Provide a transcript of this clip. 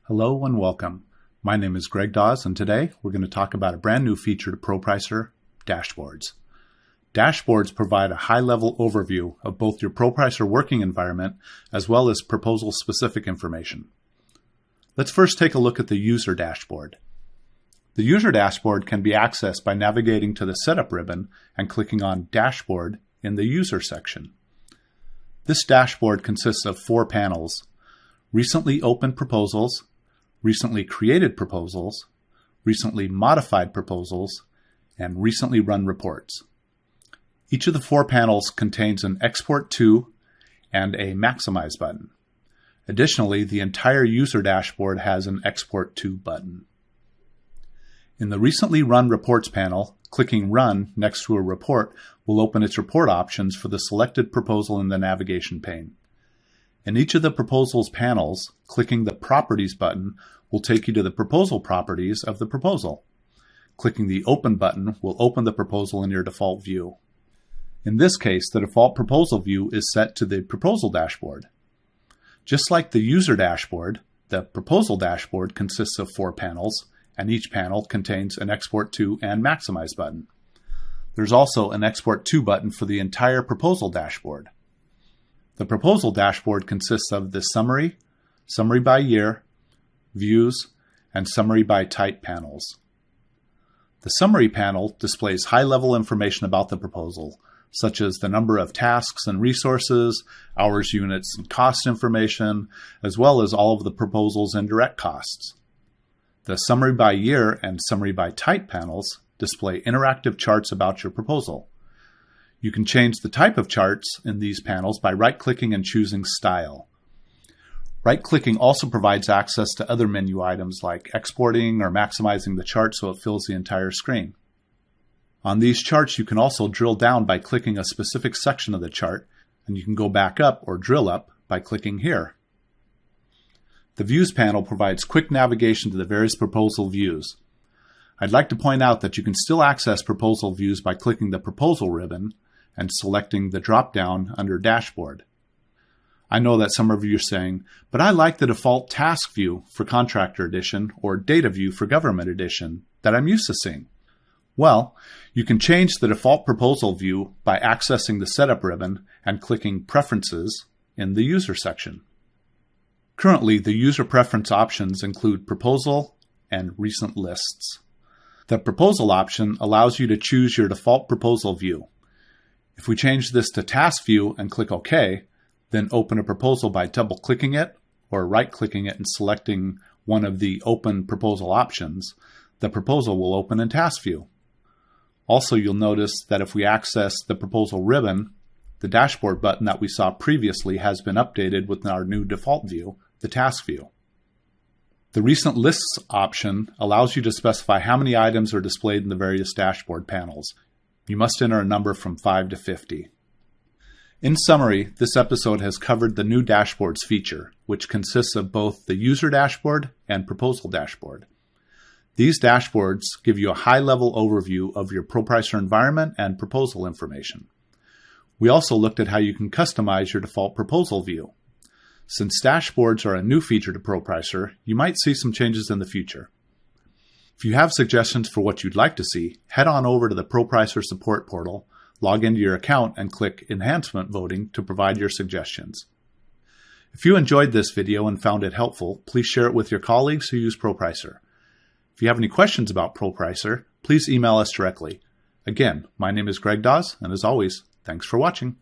Hello and welcome. My name is Greg Dawes, and today we're going to talk about a brand new feature to ProPricer, dashboards. Dashboards provide a high-level overview of both your ProPricer working environment as well as proposal-specific information. Let's first take a look at the user dashboard. The user dashboard can be accessed by navigating to the Setup ribbon and clicking on Dashboard in the User section. This dashboard consists of 4 panels: Recently Opened Proposals, Recently Created Proposals, Recently Modified Proposals, and Recently Run Reports. Each of the 4 panels contains an Export To and a Maximize button. Additionally, the entire user dashboard has an Export To button. In the Recently Run Reports panel, clicking Run next to a report will open its report options for the selected proposal in the navigation pane. In each of the proposals panels, clicking the Properties button will take you to the proposal properties of the proposal. Clicking the Open button will open the proposal in your default view. In this case, the default proposal view is set to the proposal dashboard. Just like the user dashboard, the proposal dashboard consists of 4 panels, and each panel contains an Export To and Maximize button. There's also an Export To button for the entire proposal dashboard. The proposal dashboard consists of the Summary, Summary by Year, Views, and Summary by Type panels. The Summary panel displays high-level information about the proposal, such as the number of tasks and resources, hours, units, and cost information, as well as all of the proposal's indirect costs. The Summary by Year and Summary by Type panels display interactive charts about your proposal. You can change the type of charts in these panels by right-clicking and choosing Style. Right-clicking also provides access to other menu items like exporting or maximizing the chart so it fills the entire screen. On these charts, you can also drill down by clicking a specific section of the chart, and you can go back up or drill up by clicking here. The Views panel provides quick navigation to the various proposal views. I'd like to point out that you can still access proposal views by clicking the Proposal ribbon and selecting the drop-down under Dashboard. I know that some of you are saying, but I like the default Task View for Contractor Edition or Data View for Government Edition that I'm used to seeing. Well, you can change the default proposal view by accessing the Setup ribbon and clicking Preferences in the User section. Currently, the user preference options include Proposal and Recent Lists. The Proposal option allows you to choose your default proposal view. If we change this to Task View and click OK, then open a proposal by double-clicking it or right-clicking it and selecting one of the Open Proposal options, the proposal will open in Task View. Also, you'll notice that if we access the Proposal ribbon, the Dashboard button that we saw previously has been updated with our new default view, the Task View. The Recent Lists option allows you to specify how many items are displayed in the various dashboard panels. You must enter a number from 5 to 50. In summary, this episode has covered the new Dashboards feature, which consists of both the user dashboard and proposal dashboard. These dashboards give you a high-level overview of your ProPricer environment and proposal information. We also looked at how you can customize your default proposal view. Since dashboards are a new feature to ProPricer, you might see some changes in the future. If you have suggestions for what you'd like to see, head on over to the ProPricer support portal, log into your account, and click Enhancement Voting to provide your suggestions. If you enjoyed this video and found it helpful, please share it with your colleagues who use ProPricer. If you have any questions about ProPricer, please email us directly. Again, my name is Greg Dawes, and as always, thanks for watching.